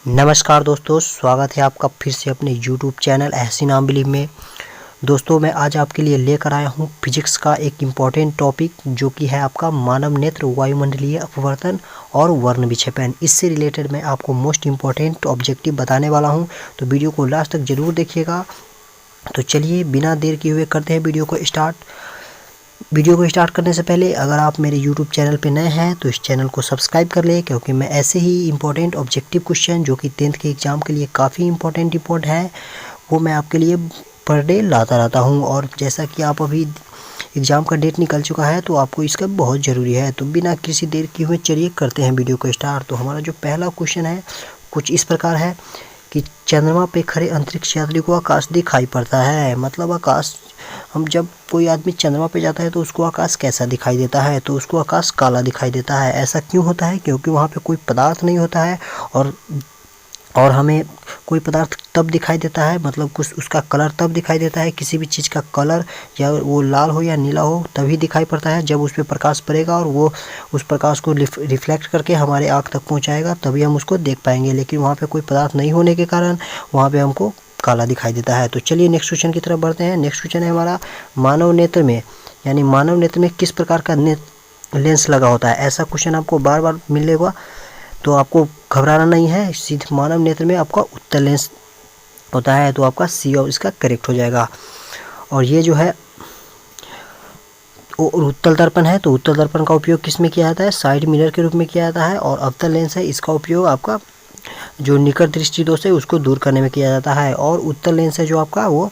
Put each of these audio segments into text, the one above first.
नमस्कार दोस्तों, स्वागत है आपका फिर से अपने YouTube चैनल एहसिन बिलीव में। दोस्तों, मैं आज आपके लिए लेकर आया हूँ फिजिक्स का एक इम्पॉर्टेंट टॉपिक जो कि है आपका मानव नेत्र, वायुमंडलीय अपवर्तन और वर्ण विक्षेपण। इससे रिलेटेड मैं आपको मोस्ट इम्पॉर्टेंट ऑब्जेक्टिव बताने वाला हूँ, तो वीडियो को लास्ट तक ज़रूर देखिएगा। तो चलिए बिना देर किए हुए करते हैं वीडियो को स्टार्ट करने से पहले अगर आप मेरे YouTube चैनल पे नए हैं तो इस चैनल को सब्सक्राइब कर लें, क्योंकि मैं ऐसे ही इंपॉर्टेंट ऑब्जेक्टिव क्वेश्चन जो कि 10th के एग्ज़ाम के लिए काफ़ी इंपॉर्टेंट है वो मैं आपके लिए पर डे लाता रहता हूं। और जैसा कि आप अभी एग्ज़ाम का डेट निकल चुका है तो आपको इसका बहुत ज़रूरी है। तो बिना किसी देर किए हुए चलिए करते हैं वीडियो को स्टार्ट। तो हमारा जो पहला क्वेश्चन है कुछ इस प्रकार है कि चंद्रमा पे खड़े अंतरिक्ष यात्री को आकाश दिखाई पड़ता है। मतलब आकाश, हम जब कोई आदमी चंद्रमा पे जाता है तो उसको आकाश कैसा दिखाई देता है? तो उसको आकाश काला दिखाई देता है। ऐसा क्यों होता है? क्योंकि वहाँ पे कोई पदार्थ नहीं होता है और हमें कोई पदार्थ तब दिखाई देता है, मतलब कुछ उसका कलर तब दिखाई देता है, किसी भी चीज़ का कलर, या वो लाल हो या नीला हो तभी दिखाई पड़ता है जब उस पर प्रकाश पड़ेगा और वो उस प्रकाश को रिफ्लेक्ट करके हमारे आँख तक पहुँचाएगा, तभी हम उसको देख पाएंगे। लेकिन वहाँ पे कोई पदार्थ नहीं होने के कारण वहाँ पे हमको काला दिखाई देता है। तो चलिए नेक्स्ट क्वेश्चन की तरफ बढ़ते हैं। नेक्स्ट क्वेश्चन है हमारा, मानव नेत्र में यानी मानव नेत्र में किस प्रकार का लेंस लगा होता है? ऐसा क्वेश्चन आपको बार बार मिलेगा, तो आपको घबराना नहीं है। सीधे मानव नेत्र में आपका उत्तल लेंस होता है, तो आपका सी और इसका करेक्ट हो जाएगा। और ये जो है उत्तल दर्पण है, तो उत्तल दर्पण का उपयोग किस में किया जाता है? साइड मिरर के रूप में किया जाता है। और अवतल लेंस है, इसका उपयोग आपका जो निकट दृष्टि दोष है उसको दूर करने में किया जाता है। और उत्तल लेंस है जो आपका, वो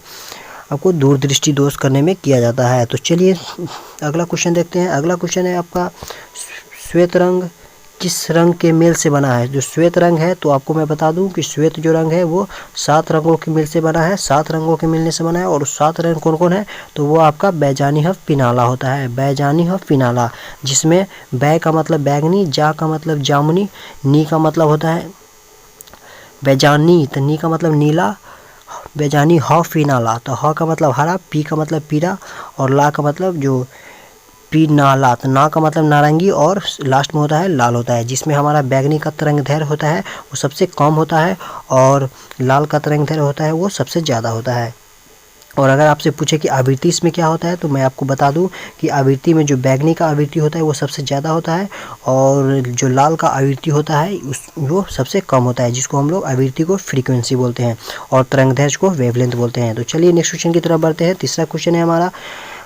आपको दूर दृष्टि दोष करने में किया जाता है। तो चलिए अगला क्वेश्चन देखते हैं। अगला क्वेश्चन है आपका, श्वेत रंग किस रंग के मेल से बना है? जो श्वेत रंग है, तो आपको मैं बता दूं कि श्वेत जो रंग है वो 7 रंगों के मेल से बना है, 7 रंगों के मिलने से बना है। और 7 रंग कौन कौन है? तो वो आपका बैजानी फिनाला होता है, बैजानी फिनाला, जिसमें बै का मतलब बैगनी, जा का मतलब जामुनी, नी का मतलब होता है बैजानी, तो नी का मतलब नीला, बैजानी फिनाला, तो ह का मतलब हरा, पी का मतलब पीला और ला का मतलब जो पी नाला, तो ना का मतलब नारंगी और लास्ट में होता है लाल होता है, जिसमें हमारा बैगनी का तरंग दैर्घ्य होता है वो सबसे कम होता है और लाल का तरंग दैर्घ्य होता है वो सबसे ज़्यादा होता है। और अगर आपसे पूछे कि आवृत्ति इसमें क्या होता है, तो मैं आपको बता दूं कि आवृत्ति में जो बैगनी का आवृत्ति होता है वो सबसे ज़्यादा होता है और जो लाल का आवृत्ति होता है वो सबसे कम होता है, जिसको हम लोग आवृत्ति को फ्रीक्वेंसी बोलते हैं और तरंगदैर्घ्य को वेवलेंथ बोलते हैं। तो चलिए नेक्स्ट क्वेश्चन की तरफ बढ़ते हैं। तीसरा क्वेश्चन है हमारा,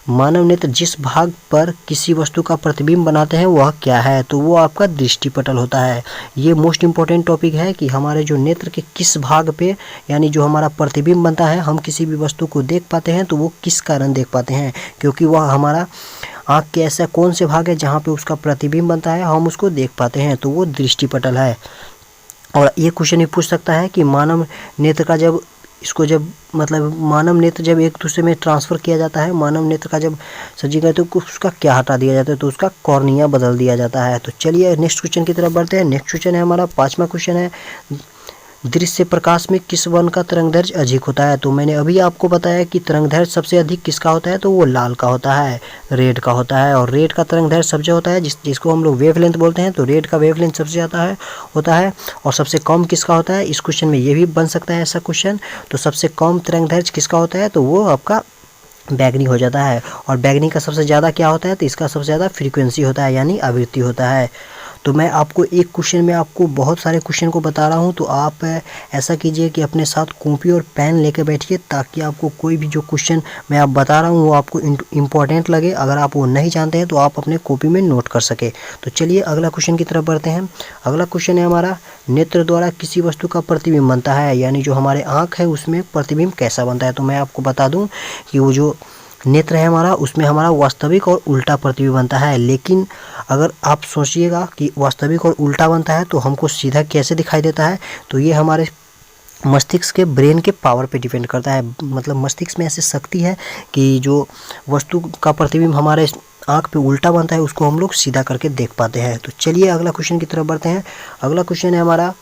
मानव नेत्र जिस भाग पर किसी वस्तु का प्रतिबिंब बनाते हैं वह क्या है? तो वो आपका दृष्टिपटल होता है। ये मोस्ट इम्पॉर्टेंट टॉपिक है कि हमारे जो नेत्र के किस भाग पे, यानी जो हमारा प्रतिबिंब बनता है, हम किसी भी वस्तु को देख पाते हैं तो वो किस कारण देख पाते हैं, क्योंकि वह हमारा आँख के ऐसा कौन से भाग है जहाँ पे उसका प्रतिबिंब बनता है, हम उसको देख पाते हैं, तो वो दृष्टिपटल है। और ये क्वेश्चन भी पूछ सकता है कि मानव नेत्र का जब मतलब मानव नेत्र जब एक दूसरे में ट्रांसफ़र किया जाता है, मानव नेत्र का जब सर्जरी करते हैं तो उसका क्या हटा दिया जाता है? तो उसका कॉर्निया बदल दिया जाता है। तो चलिए नेक्स्ट क्वेश्चन की तरफ बढ़ते हैं। नेक्स्ट क्वेश्चन है हमारा, 5वां क्वेश्चन है, दृश्य प्रकाश में किस वर्ण का तरंगदैर्घ्य अधिक होता है? तो मैंने अभी आपको बताया कि तरंगदैर्घ्य सबसे अधिक किसका होता है, तो वो लाल का होता है, रेड का होता है। और रेड का तरंगदैर्घ्य सबसे होता है जिसको हम लोग वेवलेंथ बोलते हैं, तो रेड का वेवलेंथ सबसे ज़्यादा होता है। और सबसे कम किसका होता है? इस क्वेश्चन में ये भी बन सकता है ऐसा क्वेश्चन। तो सबसे कम तरंगदैर्घ्य किसका होता है? तो वो आपका बैगनी हो जाता है। और बैगनी का सबसे ज़्यादा क्या होता है? तो इसका सबसे ज़्यादा फ्रीक्वेंसी होता है, यानी आवृत्ति होता है। तो मैं आपको एक क्वेश्चन में आपको बहुत सारे क्वेश्चन को बता रहा हूं, तो आप ऐसा कीजिए कि अपने साथ कॉपी और पेन लेकर बैठिए, ताकि आपको कोई भी जो क्वेश्चन मैं आप बता रहा हूं वो आपको इम्पोर्टेंट लगे। अगर आप वो नहीं जानते हैं तो आप अपने कॉपी में नोट कर सके। तो चलिए अगला क्वेश्चन की तरफ बढ़ते हैं। अगला क्वेश्चन है हमारा, नेत्र द्वारा किसी वस्तु का प्रतिबिंब बनता है, यानी जो हमारे आँख है उसमें प्रतिबिंब कैसा बनता है? तो मैं आपको बता दूँ कि वो जो नेत्र है हमारा उसमें हमारा वास्तविक और उल्टा प्रतिबिंब बनता है। लेकिन अगर आप सोचिएगा कि वास्तविक और उल्टा बनता है तो हमको सीधा कैसे दिखाई देता है, तो ये हमारे मस्तिष्क के ब्रेन के पावर पे डिपेंड करता है। मतलब मस्तिष्क में ऐसी शक्ति है कि जो वस्तु का प्रतिबिंब हमारे आँख पे उल्टा बनता है उसको हम लोग सीधा करके देख पाते हैं। तो चलिए अगला क्वेश्चन की तरफ बढ़ते हैं। अगला क्वेश्चन है हमारा,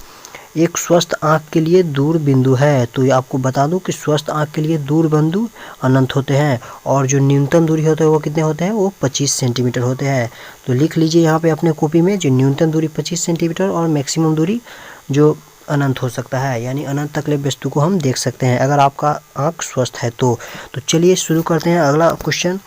एक स्वस्थ आँख के लिए दूर बिंदु है। तो ये आपको बता दूं कि स्वस्थ आँख के लिए दूर बिंदु अनंत होते हैं और जो न्यूनतम दूरी होते हैं वो कितने होते हैं? वो 25 सेंटीमीटर होते हैं। तो लिख लीजिए यहाँ पे अपने कॉपी में, जो न्यूनतम दूरी 25 सेंटीमीटर और मैक्सिमम दूरी जो अनंत हो सकता है, यानी अनंत तक वस्तु को हम देख सकते हैं अगर आपका आँख स्वस्थ है तो। चलिए शुरू करते हैं अगला क्वेश्चन।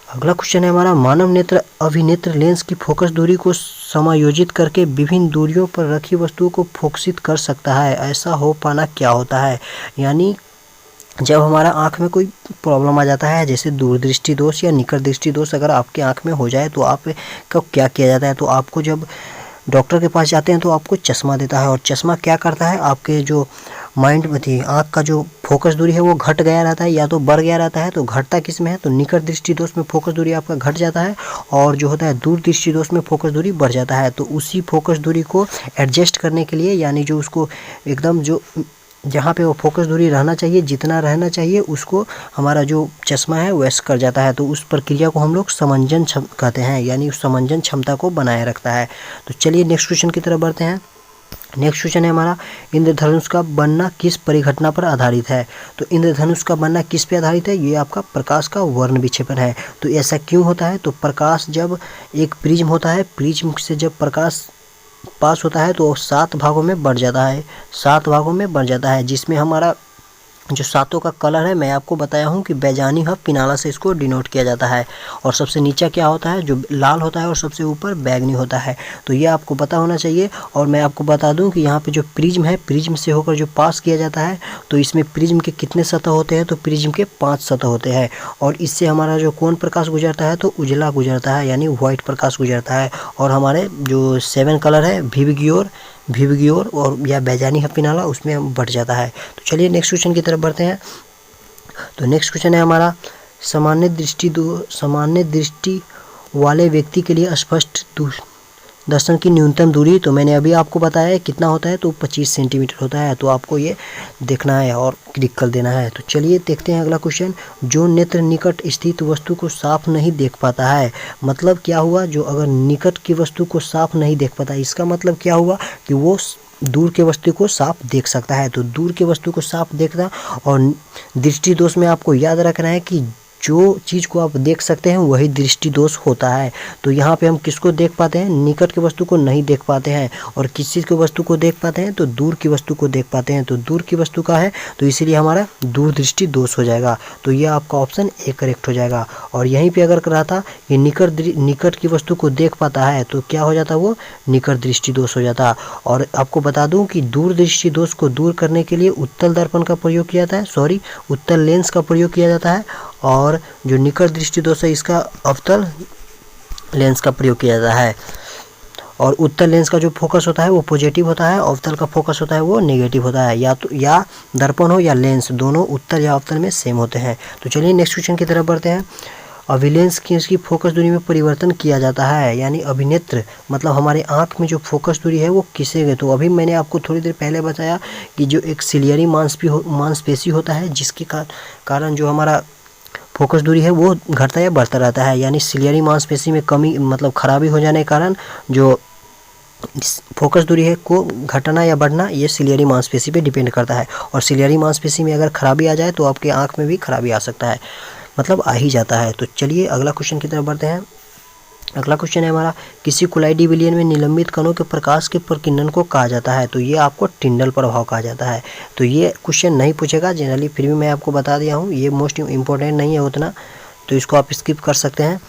अगला क्वेश्चन है हमारा, मानव नेत्र अभिनेत्र लेंस की फोकस दूरी को समायोजित करके विभिन्न दूरियों पर रखी वस्तुओं को फोकसित कर सकता है, ऐसा हो पाना क्या होता है। यानी जब हमारा आँख में कोई प्रॉब्लम आ जाता है, जैसे दूरदृष्टि दोष या निकट दृष्टि दोष अगर आपके आँख में हो जाए तो आपका क्या किया जाता है। तो आपको जब डॉक्टर के पास जाते हैं तो आपको चश्मा देता है, और चश्मा क्या करता है, आपके जो माइंड में थी आँख का जो फोकस दूरी है वो घट गया रहता है या तो बढ़ गया रहता है। तो घटता किस में है, तो निकट दृष्टि दोष में फोकस दूरी आपका घट जाता है, और जो होता है दूर दृष्टि दोष में फोकस दूरी बढ़ जाता है। तो उसी फोकस दूरी को एडजस्ट करने के लिए, यानी जो उसको एकदम जो जहाँ पे वो फोकस दूरी रहना चाहिए, जितना रहना चाहिए, उसको हमारा जो चश्मा है वैसा कर जाता है। तो उस प्रक्रिया को हम लोग समंजन कहते हैं, यानी उस समंजन क्षमता को बनाए रखता है। तो चलिए नेक्स्ट क्वेश्चन की तरफ बढ़ते हैं। नेक्स्ट क्वेश्चन है हमारा, इंद्रधनुष का बनना किस परिघटना पर आधारित है। तो इंद्रधनुष का बनना किस पे आधारित है, ये आपका प्रकाश का वर्ण विक्षेपण है। तो ऐसा क्यों होता है, तो प्रकाश जब एक प्रिज्म होता है, प्रिज्म से जब प्रकाश पास होता है तो 7 भागों में बढ़ जाता है, 7 भागों में बढ़ जाता है, जिसमें हमारा जो सातों का कलर है मैं आपको बताया हूँ कि बैजानी हब पिनाला से इसको डिनोट किया जाता है। और सबसे नीचा क्या होता है, जो लाल होता है, और सबसे ऊपर बैगनी होता है। तो ये आपको पता होना चाहिए। और मैं आपको बता दूं कि यहाँ पे जो प्रिज्म है, प्रिज्म से होकर जो पास किया जाता है, तो इसमें प्रिज्म के कितने सतह होते हैं, तो प्रिज्म के 5 सतह होते हैं। और इससे हमारा जो कौन प्रकाश गुजरता है, तो उजला गुजरता है, यानी व्हाइट प्रकाश गुजरता है। और हमारे जो 7 कलर है, विबग्योर और या बैजानी हब पिनाला, उसमें बढ़ जाता है। तो चलिए नेक्स्ट क्वेश्चन की तरफ बढ़ते हैं। तो नेक्स्ट क्वेश्चन है हमारा, सामान्य दृष्टि वाले व्यक्ति के लिए स्पष्ट दर्शन की न्यूनतम दूरी, तो मैंने अभी आपको बताया है कितना होता है, तो 25 सेंटीमीटर होता है। तो आपको ये देखना है और क्लिक कर देना है। तो चलिए देखते हैं अगला क्वेश्चन। जो नेत्र निकट स्थित वस्तु को साफ नहीं देख पाता है, मतलब क्या हुआ, जो अगर निकट की वस्तु को साफ नहीं देख पाता, इसका मतलब क्या हुआ कि वो दूर के वस्तु को साफ देख सकता है। तो दूर के वस्तु को साफ देखना, और दृष्टि दोष में आपको याद रखना है कि जो चीज़ को आप देख सकते हैं वही दृष्टि दोष होता है। तो यहाँ पे हम किसको देख पाते हैं, निकट की वस्तु को नहीं देख पाते हैं। और किस चीज़ की वस्तु को देख पाते हैं, तो दूर की वस्तु को देख पाते हैं। तो दूर की वस्तु का है, तो इसीलिए हमारा दूर दृष्टि दोष हो जाएगा। तो ये आपका ऑप्शन ए करेक्ट हो जाएगा। और यहीं पे अगर रहा था कि निकट की वस्तु को देख पाता है, तो क्या हो जाता, वो निकट दृष्टि दोष हो जाता। और आपको बता दूं कि दूर दृष्टि दोष को दूर करने के लिए उत्तल दर्पण का प्रयोग किया जाता है, उत्तल लेंस का प्रयोग किया जाता है। और जो निकट दृष्टि दोष है, इसका अवतल लेंस का प्रयोग किया जाता है। और उत्तल लेंस का जो फोकस होता है वो पॉजिटिव होता है, अवतल का फोकस होता है वो नेगेटिव होता है। या दर्पण हो या लेंस, दोनों उत्तल या अवतल में सेम होते हैं। तो चलिए नेक्स्ट क्वेश्चन की तरफ बढ़ते हैं। अभिलेंस की इसकी फोकस दूरी में परिवर्तन किया जाता है, यानी अभिनेत्र मतलब हमारे आँख में जो फोकस दूरी है वो किसे गए। तो अभी मैंने आपको थोड़ी देर पहले बताया कि जो एक सिलियरी मांसपेशी होता है, जिसके कारण जो हमारा फोकस दूरी है वो घटता या बढ़ता रहता है। यानी सिलियरी मांसपेशी में कमी मतलब खराबी हो जाने के कारण जो फोकस दूरी है को घटना या बढ़ना, ये सिलियरी मांसपेशी पे डिपेंड करता है। और सिलियरी मांसपेशी में अगर खराबी आ जाए तो आपके आँख में भी खराबी आ सकता है, मतलब आ ही जाता है। तो चलिए अगला क्वेश्चन की तरफ बढ़ते हैं। अगला क्वेश्चन है हमारा, किसी कुलाइडी विलयन में निलंबित कणों के प्रकाश के प्रकीर्णन को कहा जाता है। तो ये आपको टिंडल प्रभाव कहा जाता है। तो ये क्वेश्चन नहीं पूछेगा जनरली, फिर भी मैं आपको बता दिया हूँ, ये मोस्ट इम्पोर्टेंट नहीं है उतना, तो इसको आप स्किप कर सकते हैं,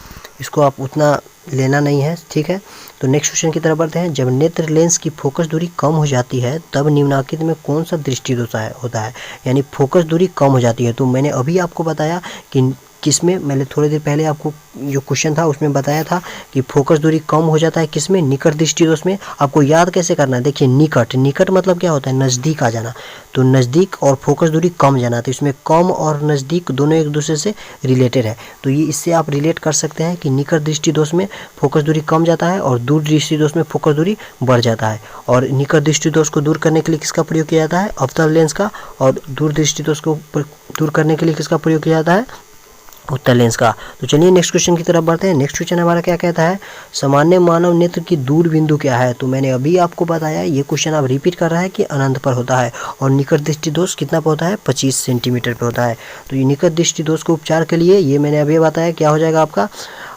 इसको आप उतना लेना नहीं है, ठीक है। तो नेक्स्ट क्वेश्चन की तरफ बढ़ते हैं। जब नेत्र लेंस की फोकस दूरी कम हो जाती है तब निम्नलिखित में कौन सा दृष्टि दोष होता है, यानी फोकस दूरी कम हो जाती है। तो मैंने अभी आपको बताया कि किसमें, मैंने थोड़ी देर पहले आपको जो क्वेश्चन था उसमें बताया था कि फोकस दूरी कम हो जाता है किसमें, निकट दृष्टि दोष में। आपको याद कैसे करना है, देखिए निकट मतलब क्या होता है, नज़दीक आ जाना। तो नज़दीक और फोकस दूरी कम जाना, तो इसमें कम और नज़दीक दोनों एक दूसरे से रिलेटेड है। तो ये इससे आप रिलेट कर सकते हैं कि निकट दृष्टि दोष में फोकस दूरी कम जाता है और दूर दृष्टि दोष में फोकस दूरी बढ़ जाता है। और निकट दृष्टि दोष को दूर करने के लिए किसका प्रयोग किया जाता है, अवतल लेंस का। और दूर दृष्टि दोष को दूर करने के लिए किसका प्रयोग किया जाता है, उत्तल लेंस का। तो चलिए नेक्स्ट क्वेश्चन की तरफ बढ़ते हैं। नेक्स्ट क्वेश्चन हमारा क्या कहता है, सामान्य मानव नेत्र की दूर बिंदु क्या है। तो मैंने अभी आपको बताया, ये क्वेश्चन आप रिपीट कर रहा है कि अनंत पर होता है। और निकट दृष्टि दोष कितना पर होता है, 25 सेंटीमीटर पर होता है। तो ये निकट दृष्टि दोष को उपचार के लिए ये मैंने अभी बताया क्या हो जाएगा आपका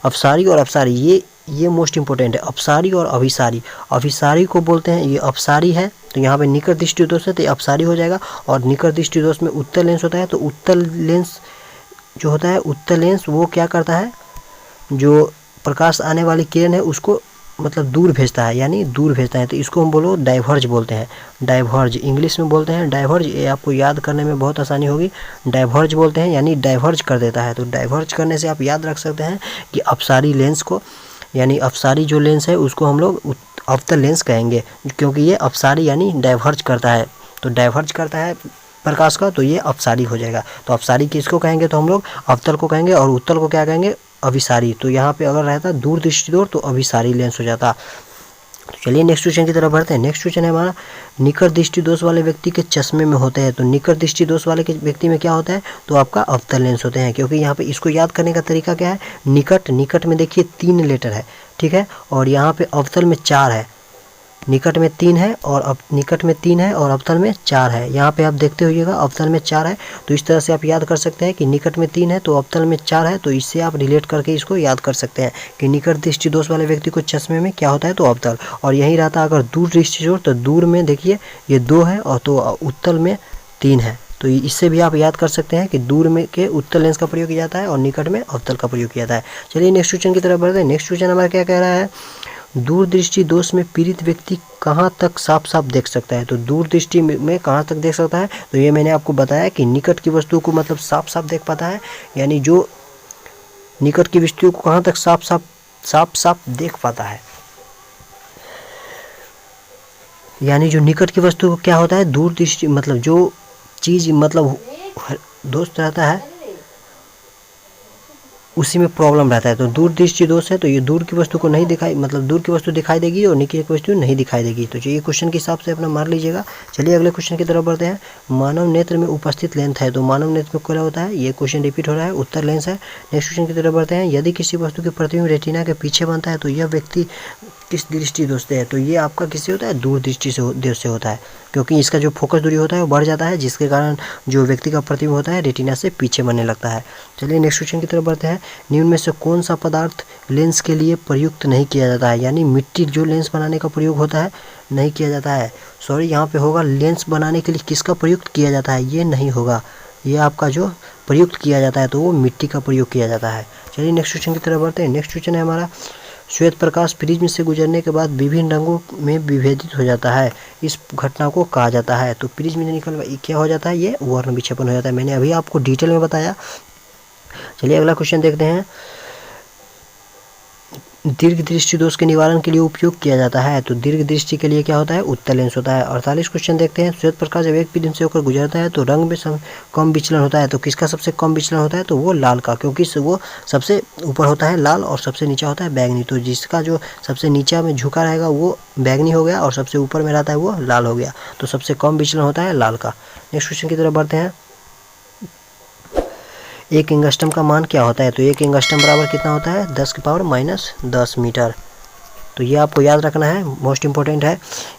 अपसारी और अपसारी, ये ये मोस्ट इंपॉर्टेंट है, अपसारी और अभिसारी। अभिसारी को बोलते हैं, ये अपसारी है तो यहाँ पे निकट दृष्टि दोष है तो ये अपसारी हो जाएगा। और निकट दृष्टि दोष में उत्तल लेंस होता है तो उत्तल लेंस जो होता है, उत्तल लेंस वो क्या करता है, जो प्रकाश आने वाली किरण है उसको मतलब दूर भेजता है, यानी दूर भेजता है, तो इसको हम बोलो डाइवर्ज बोलते हैं। डाइवर्ज इंग्लिश में बोलते हैं डाइवर्ज, ये आपको याद करने में बहुत आसानी होगी। डाइवर्ज बोलते हैं यानी डाइवर्ज कर देता है। तो डाइवर्ज करने से आप याद रख सकते हैं कि अपसारी लेंस को, यानी अपसारी जो लेंस है उसको हम लोग अवतल लेंस कहेंगे, क्योंकि ये अपसारी यानी डाइवर्ज करता है। तो डाइवर्ज करता है प्रकाश का तो ये अपसारी हो जाएगा। तो अपसारी किसको कहेंगे, तो हम लोग अवतल को कहेंगे, और उत्तल को क्या कहेंगे, अभिसारी। तो यहाँ पे अगर रहता दूर दृष्टि दोष तो अभिसारी लेंस हो जाता। तो चलिए नेक्स्ट क्वेश्चन की तरफ बढ़ते हैं। नेक्स्ट क्वेश्चन है हमारा, निकट दृष्टि दोष वाले व्यक्ति के चश्मे में होते हैं। तो निकट दृष्टि दोष वाले के व्यक्ति में क्या होता है, तो आपका अवतल लेंस होते हैं। क्योंकि यहाँ पे इसको याद करने का तरीका क्या है, निकट, निकट में देखिए 3 लेटर है, ठीक है, और यहाँ पे अवतल में 4 है। निकट में 3 है और निकट में 3 है और अवतल में 4 है। यहाँ पे आप देखते होइएगा अवतल में 4 है, तो इस तरह से आप याद कर सकते हैं कि निकट में 3 है तो अवतल में 4 है। तो इससे आप रिलेट करके इसको याद कर सकते हैं कि निकट दृष्टि दोष वाले व्यक्ति को चश्मे में क्या होता है, तो अवतल। और यही रहता अगर दूर दृष्टि दोष, तो दूर में देखिए ये 2 है और तो उत्तल में 3 है। तो इससे भी आप याद कर सकते हैं कि दूर में के उत्तल लेंस का प्रयोग किया जाता है और निकट में अवतल का प्रयोग किया जाता है। चलिए नेक्स्ट क्वेश्चन की तरफ बढ़ते हैं। नेक्स्ट क्वेश्चन हमारा क्या कह रहा है, दूर दृष्टि दोष में पीड़ित व्यक्ति कहाँ तक साफ साफ देख सकता है। तो दूर दृष्टि में कहाँ तक देख सकता है, तो ये मैंने आपको बताया कि निकट की वस्तु को मतलब साफ साफ देख पाता है, यानी जो निकट की वस्तु को कहाँ तक साफ साफ देख पाता है, यानी जो निकट की वस्तु को क्या होता है, दूर दृष्टि मतलब जो चीज़ मतलब दोस्त रहता है उसी में प्रॉब्लम रहता है। तो दूर दृष्टि दोष है तो ये दूर की वस्तु को नहीं दिखाई, मतलब दूर की वस्तु दिखाई देगी और निकट की वस्तु नहीं दिखाई देगी। तो ये क्वेश्चन के हिसाब से अपना मार लीजिएगा। चलिए अगले क्वेश्चन की तरफ बढ़ते हैं। मानव नेत्र में उपस्थित लेंस है। तो मानव नेत्र में क्या होता है, ये क्वेश्चन रिपीट हो रहा है, उत्तर लेंस है। नेक्स्ट क्वेश्चन की तरफ बढ़ते हैं। यदि किसी वस्तु की प्रतिबिंब रेटिना के पीछे बनता है तो यह व्यक्ति किस दृष्टि दोष से है। तो ये आपका किससे होता है, दूर दृष्टि से होता है, क्योंकि इसका जो फोकस दूरी होता है वो बढ़ जाता है, जिसके कारण जो व्यक्ति का प्रतिबिंब होता है रेटिना से पीछे बनने लगता है। चलिए नेक्स्ट क्वेश्चन की तरफ बढ़ते हैं। निम्न में से कौन सा पदार्थ लेंस के लिए प्रयुक्त नहीं किया जाता है, यानी मिट्टी जो लेंस बनाने का प्रयोग होता है नहीं किया जाता है। सॉरी, यहाँ पे होगा लेंस बनाने के लिए किसका प्रयुक्त किया जाता है, ये नहीं होगा, ये आपका जो प्रयुक्त किया जाता है तो वो मिट्टी का प्रयोग किया जाता है। चलिए नेक्स्ट क्वेश्चन की तरफ बढ़ते हैं। नेक्स्ट क्वेश्चन है हमारा, श्वेत प्रकाश प्रिज्म से गुजरने के बाद विभिन्न रंगों में विभेदित हो जाता है, इस घटना को कहा जाता है। तो प्रिज्म में निकल क्या हो जाता है, ये वर्ण विक्षेपण हो जाता है। मैंने अभी आपको डिटेल में बताया। चलिए अगला क्वेश्चन देखते हैं। दीर्घ दृष्टि दोष के निवारण के लिए उपयोग किया जाता है। तो दीर्घ दृष्टि के लिए क्या होता है, उत्तल लेंस होता है। 48 क्वेश्चन देखते हैं। श्वेत प्रकाश जब एक प्रिज्म से होकर गुजरता है तो रंग में कम विचलन होता है। तो किसका सबसे कम विचलन होता है, तो वो लाल का, क्योंकि वो सबसे ऊपर होता है लाल और सबसे नीचा होता है बैंगनी। तो जिसका जो सबसे नीचा में झुका रहेगा वो बैंगनी हो गया और सबसे ऊपर में रहता है वो लाल हो गया। तो सबसे कम विचलन होता है लाल का। नेक्स्ट क्वेश्चन की तरफ बढ़ते हैं। एक एंगस्ट्रम का मान क्या होता है। तो एक एंगस्ट्रम बराबर कितना होता है, 10 की पावर -10 मीटर। तो ये आपको याद रखना है, मोस्ट इंपॉर्टेंट है।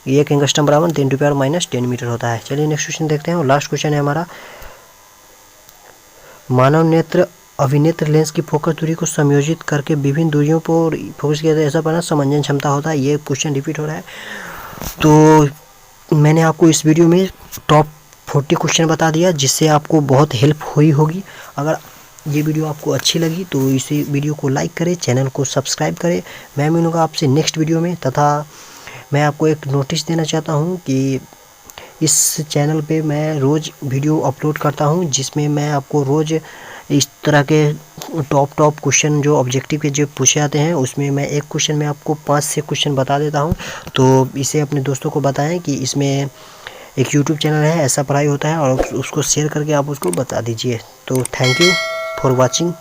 एक एंगस्ट्रम बराबर 10 की पावर -10 मीटर होता है। चलिए नेक्स्ट क्वेश्चन देखते हैं और लास्ट क्वेश्चन है हमारा। मानव नेत्र अभिनेत्र लेंस की फोकस दूरी को समायोजित करके विभिन्न दूरियों पर फोकस किया जाता है, ऐसा बना समंजन क्षमता होता है। ये क्वेश्चन रिपीट हो रहा है। तो मैंने आपको इस वीडियो में टॉप 40 क्वेश्चन बता दिया, जिससे आपको बहुत हेल्प हुई होगी। अगर ये वीडियो आपको अच्छी लगी तो इसी वीडियो को लाइक करें, चैनल को सब्सक्राइब करें। मैं मिलूँगा आपसे नेक्स्ट वीडियो में। तथा मैं आपको एक नोटिस देना चाहता हूँ कि इस चैनल पे मैं रोज़ वीडियो अपलोड करता हूँ, जिसमें मैं आपको रोज़ इस तरह के टॉप क्वेश्चन जो ऑब्जेक्टिव के जो पूछे जाते हैं, उसमें मैं एक क्वेश्चन में आपको 5 से क्वेश्चन बता देता हूँ। तो इसे अपने दोस्तों को बताएं कि इसमें एक यूट्यूब चैनल है, ऐसा पढ़ाई होता है, और उसको शेयर करके आप उसको बता दीजिए। तो थैंक यू फॉर वॉचिंग।